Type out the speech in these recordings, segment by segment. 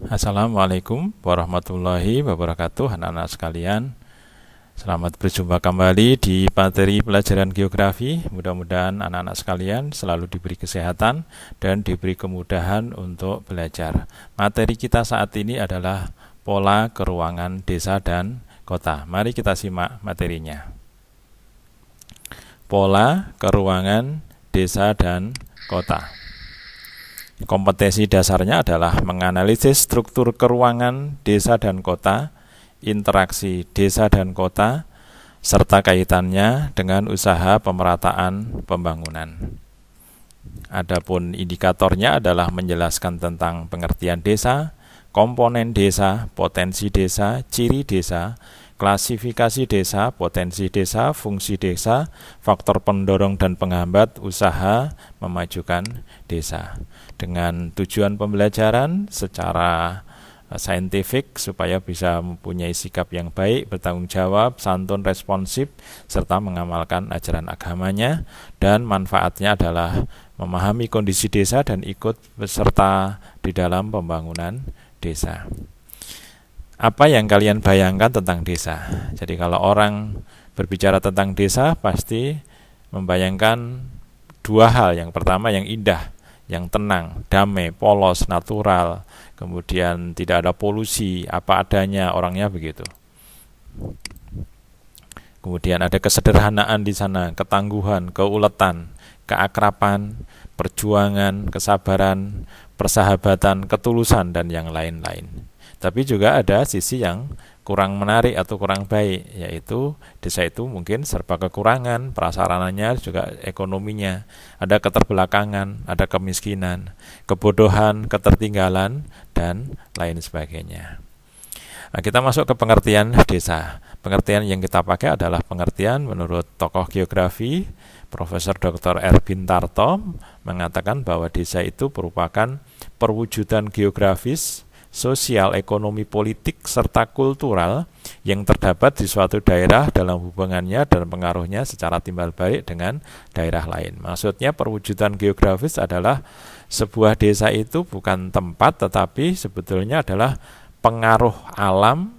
Assalamualaikum warahmatullahi wabarakatuh, anak-anak sekalian. Selamat berjumpa kembali di materi pelajaran geografi. Mudah-mudahan anak-anak sekalian selalu diberi kesehatan dan diberi kemudahan untuk belajar. Materi kita saat ini adalah pola keruangan desa dan kota. Mari kita simak materinya. Pola keruangan desa dan kota. Kompetensi dasarnya adalah menganalisis struktur keruangan desa dan kota, interaksi desa dan kota, serta kaitannya dengan usaha pemerataan pembangunan. Adapun indikatornya adalah menjelaskan tentang pengertian desa, komponen desa, potensi desa, ciri desa, klasifikasi desa, potensi desa, fungsi desa, faktor pendorong dan penghambat usaha memajukan desa. Dengan tujuan pembelajaran secara saintifik supaya bisa mempunyai sikap yang baik, bertanggung jawab, santun, responsif, serta mengamalkan ajaran agamanya, dan manfaatnya adalah memahami kondisi desa dan ikut beserta di dalam pembangunan desa. Apa yang kalian bayangkan tentang desa? Jadi kalau orang berbicara tentang desa pasti membayangkan dua hal. Yang pertama yang indah, yang tenang, damai, polos, natural, kemudian tidak ada polusi, apa adanya, orangnya begitu. Kemudian ada kesederhanaan di sana, ketangguhan, keuletan, keakraban, perjuangan, kesabaran, persahabatan, ketulusan, dan yang lain-lain. Tapi juga ada sisi yang kurang menarik atau kurang baik, yaitu desa itu mungkin serba kekurangan, prasarananya juga ekonominya, ada keterbelakangan, ada kemiskinan, kebodohan, ketertinggalan, dan lain sebagainya. Nah, kita masuk ke pengertian desa. Pengertian yang kita pakai adalah pengertian menurut tokoh geografi Profesor Dr. Erwin Tarto mengatakan bahwa desa itu merupakan perwujudan geografis, sosial, ekonomi, politik, serta kultural yang terdapat di suatu daerah dalam hubungannya dan pengaruhnya secara timbal balik dengan daerah lain. Maksudnya perwujudan geografis adalah sebuah desa itu bukan tempat tetapi sebetulnya adalah pengaruh alam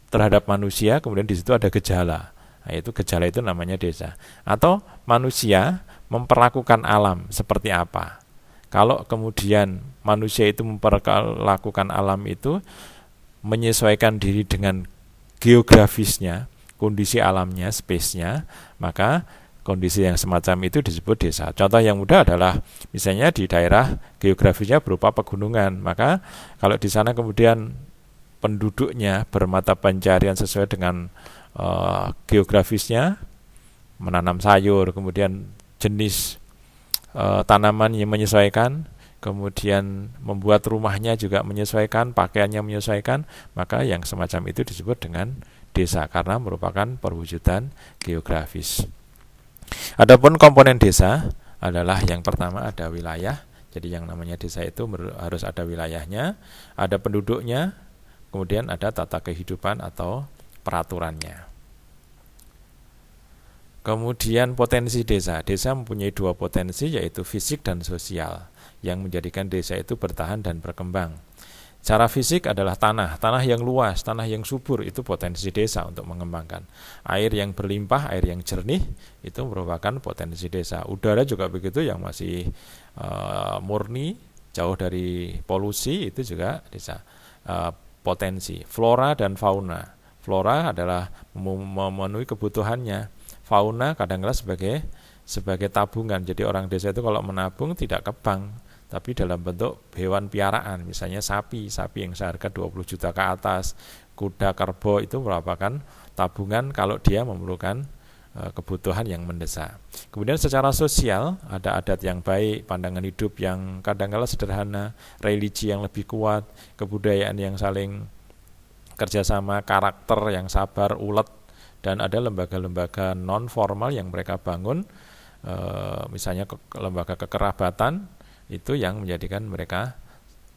terhadap manusia, kemudian di situ ada gejala. Nah, itu gejala itu namanya desa. Atau manusia memperlakukan alam seperti apa? Kalau kemudian manusia itu memperlakukan alam itu menyesuaikan diri dengan geografisnya, kondisi alamnya, space-nya, maka kondisi yang semacam itu disebut desa. Contoh yang mudah adalah misalnya di daerah geografisnya berupa pegunungan, maka kalau di sana kemudian penduduknya bermata pencarian sesuai dengan geografisnya, menanam sayur, kemudian jenis tanaman yang menyesuaikan, kemudian membuat rumahnya juga menyesuaikan, pakaiannya menyesuaikan, maka yang semacam itu disebut dengan desa karena merupakan perwujudan geografis. Adapun komponen desa adalah yang pertama ada wilayah. Jadi yang namanya desa itu harus ada wilayahnya, ada penduduknya, kemudian ada tata kehidupan atau peraturannya. Kemudian potensi desa. Desa mempunyai dua potensi, yaitu fisik dan sosial, yang menjadikan desa itu bertahan dan berkembang. Secara fisik adalah tanah yang luas, tanah yang subur, itu potensi desa untuk mengembangkan. Air yang berlimpah, air yang jernih, itu merupakan potensi desa. Udara juga begitu, yang masih murni, jauh dari polusi, itu juga desa. Potensi. Flora dan fauna. Flora adalah memenuhi kebutuhannya. Fauna kadang-kadang sebagai tabungan. Jadi orang desa itu kalau menabung tidak ke bank, tapi dalam bentuk hewan piaraan, misalnya sapi yang seharga 20 juta ke atas, kuda kerbau, itu merupakan tabungan kalau dia memerlukan kebutuhan yang mendesak. Kemudian secara sosial ada adat yang baik, pandangan hidup yang kadang-kadang sederhana, religi yang lebih kuat, kebudayaan yang saling kerjasama, karakter yang sabar, ulet, dan ada lembaga-lembaga non formal yang mereka bangun, misalnya lembaga kekerabatan, itu yang menjadikan mereka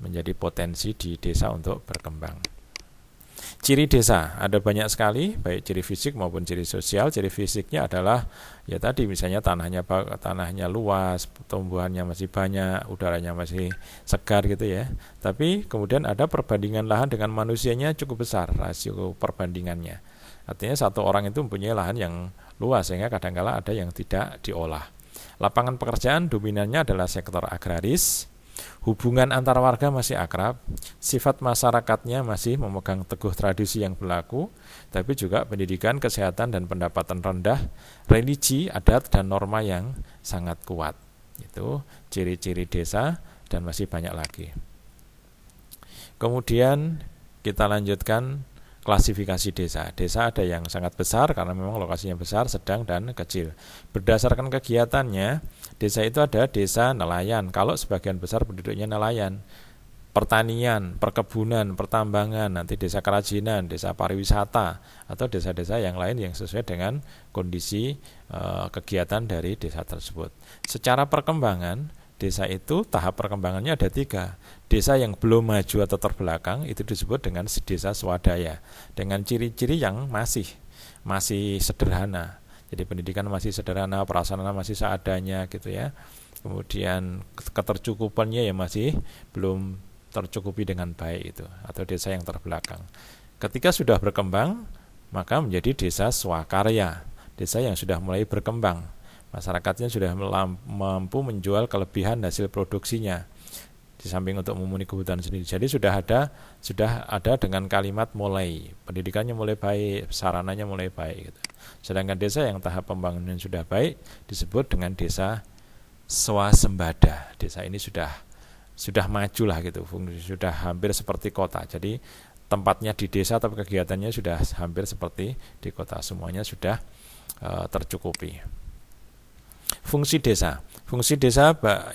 menjadi potensi di desa untuk berkembang. Ciri desa ada banyak sekali, baik ciri fisik maupun ciri sosial. Ciri fisiknya adalah ya tadi misalnya tanahnya luas, tumbuhannya masih banyak, udaranya masih segar gitu ya. Tapi kemudian ada perbandingan lahan dengan manusianya cukup besar, rasio perbandingannya. Artinya satu orang itu mempunyai lahan yang luas sehingga kadang-kala ada yang tidak diolah. Lapangan pekerjaan dominannya adalah sektor agraris. Hubungan antar warga masih akrab, sifat masyarakatnya masih memegang teguh tradisi yang berlaku, tapi juga pendidikan, kesehatan, dan pendapatan rendah, religi, adat, dan norma yang sangat kuat. Itu ciri-ciri desa dan masih banyak lagi. Kemudian kita lanjutkan klasifikasi desa. Desa ada yang sangat besar karena memang lokasinya besar, sedang, dan kecil. Berdasarkan kegiatannya, desa itu ada desa nelayan. Kalau sebagian besar penduduknya nelayan, pertanian, perkebunan, pertambangan, nanti desa kerajinan, desa pariwisata, atau desa-desa yang lain yang sesuai dengan kondisi kegiatan dari desa tersebut. Secara perkembangan, desa itu tahap perkembangannya ada 3. Desa yang belum maju atau terbelakang itu disebut dengan desa swadaya, dengan ciri-ciri yang masih sederhana. Jadi pendidikan masih sederhana, prasarana masih seadanya gitu ya. Kemudian ketercukupannya ya masih belum tercukupi dengan baik itu, atau desa yang terbelakang. Ketika sudah berkembang, maka menjadi desa swakarya, desa yang sudah mulai berkembang. Masyarakatnya sudah mampu menjual kelebihan hasil produksinya di samping untuk memenuhi kebutuhan sendiri. Jadi sudah ada dengan kalimat mulai, pendidikannya mulai baik, sarananya mulai baik gitu. Sedangkan desa yang tahap pembangunan sudah baik disebut dengan desa swasembada. Desa ini sudah maju lah gitu, sudah hampir seperti kota. Jadi tempatnya di desa tapi kegiatannya sudah hampir seperti di kota, semuanya sudah tercukupi. Fungsi desa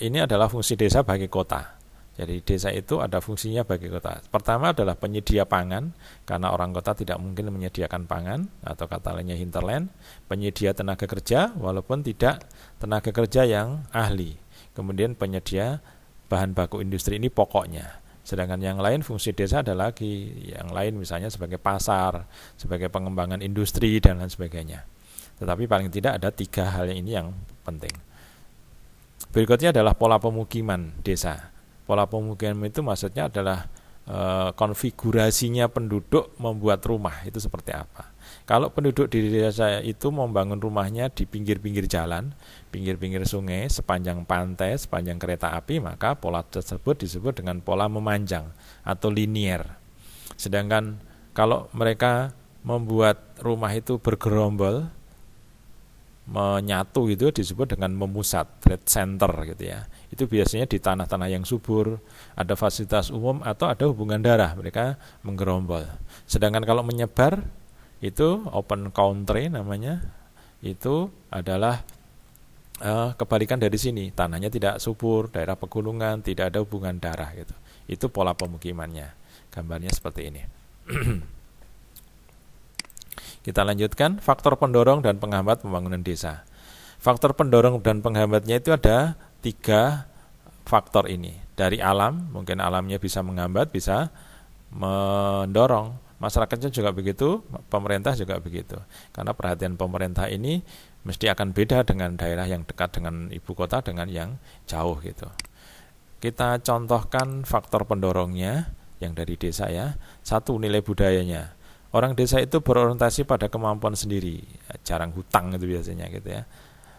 ini adalah fungsi desa bagi kota. Jadi desa itu ada fungsinya bagi kota. Pertama adalah penyedia pangan, karena orang kota tidak mungkin menyediakan pangan, atau kata lainnya hinterland. Penyedia tenaga kerja, walaupun tidak tenaga kerja yang ahli. Kemudian penyedia bahan baku industri, ini pokoknya. Sedangkan yang lain, fungsi desa ada lagi. Yang lain misalnya sebagai pasar, sebagai pengembangan industri, dan lain sebagainya. Tetapi paling tidak ada 3 hal ini yang penting. Berikutnya adalah pola pemukiman desa. Pola pemukiman itu maksudnya adalah konfigurasinya penduduk membuat rumah itu seperti apa. Kalau penduduk di desa itu membangun rumahnya di pinggir-pinggir jalan, pinggir-pinggir sungai, sepanjang pantai, sepanjang kereta api, maka pola tersebut disebut dengan pola memanjang atau linier. Sedangkan kalau mereka membuat rumah itu bergerombol, menyatu gitu, disebut dengan memusat, red center gitu ya. Itu biasanya di tanah-tanah yang subur, ada fasilitas umum atau ada hubungan darah, mereka menggerombol. Sedangkan kalau menyebar itu open country namanya, itu adalah kebalikan dari sini, tanahnya tidak subur, daerah pegunungan, tidak ada hubungan darah gitu. Itu pola pemukimannya. Gambarnya seperti ini. Kita lanjutkan, faktor pendorong dan penghambat pembangunan desa. Faktor pendorong dan penghambatnya itu ada 3 faktor ini. Dari alam, mungkin alamnya bisa menghambat, bisa mendorong. Masyarakatnya juga begitu, pemerintah juga begitu. Karena perhatian pemerintah ini mesti akan beda dengan daerah yang dekat dengan ibu kota dengan yang jauh gitu. Kita contohkan faktor pendorongnya yang dari desa ya. 1, nilai budayanya. Orang desa itu berorientasi pada kemampuan sendiri, jarang hutang itu biasanya gitu ya.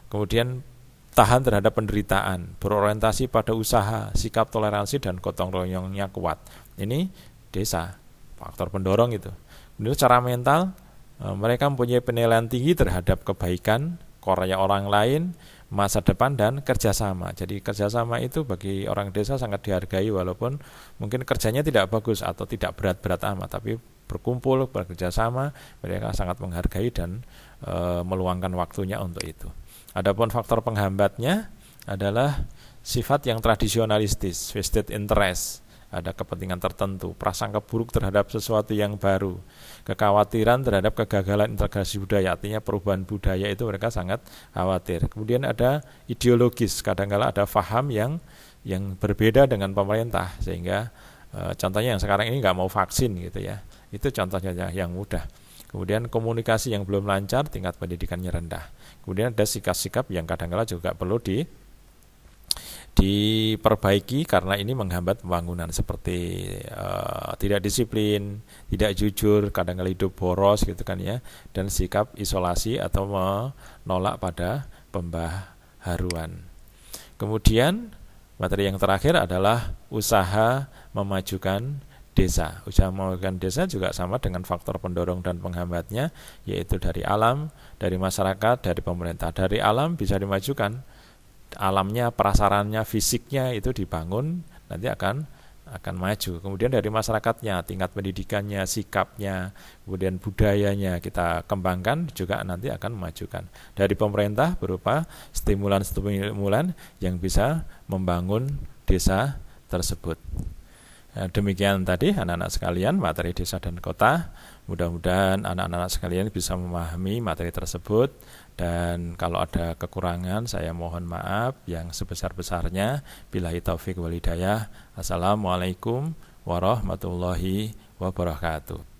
Kemudian tahan terhadap penderitaan, berorientasi pada usaha, sikap toleransi dan gotong royongnya kuat. Ini desa, faktor pendorong itu. Kemudian secara mental, mereka mempunyai penilaian tinggi terhadap kebaikan, karya orang lain, masa depan, dan kerjasama. Jadi kerjasama itu bagi orang desa sangat dihargai, walaupun mungkin kerjanya tidak bagus atau tidak berat-berat amat, tapi berkumpul, bekerjasama, mereka sangat menghargai dan meluangkan waktunya untuk itu. Adapun faktor penghambatnya adalah sifat yang tradisionalistis, vested interest, ada kepentingan tertentu, prasangka buruk terhadap sesuatu yang baru, kekhawatiran terhadap kegagalan integrasi budaya, artinya perubahan budaya itu mereka sangat khawatir. Kemudian ada ideologis, kadang-kala ada faham yang berbeda dengan pemerintah, sehingga contohnya yang sekarang ini nggak mau vaksin gitu ya. Itu contohnya yang mudah. Kemudian komunikasi yang belum lancar, tingkat pendidikannya rendah. Kemudian ada sikap-sikap yang kadang-kala juga perlu diperbaiki karena ini menghambat pembangunan, seperti tidak disiplin, tidak jujur, kadang-kala hidup boros gitu kan ya, dan sikap isolasi atau menolak pada pembaharuan. Kemudian materi yang terakhir adalah usaha memajukan desa. Usaha memajukan desa juga sama dengan faktor pendorong dan penghambatnya, yaitu dari alam, dari masyarakat, dari pemerintah. Dari alam bisa dimajukan, alamnya, prasarannya, fisiknya itu dibangun, nanti akan maju. Kemudian dari masyarakatnya, tingkat pendidikannya, sikapnya, kemudian budayanya kita kembangkan, juga nanti akan memajukan. Dari pemerintah berupa stimulan-stimulan yang bisa membangun desa tersebut. Nah, demikian tadi anak-anak sekalian materi desa dan kota. Mudah-mudahan anak-anak sekalian bisa memahami materi tersebut, dan kalau ada kekurangan saya mohon maaf yang sebesar-besarnya. Billahi taufik wal hidayah. Assalamualaikum warahmatullahi wabarakatuh.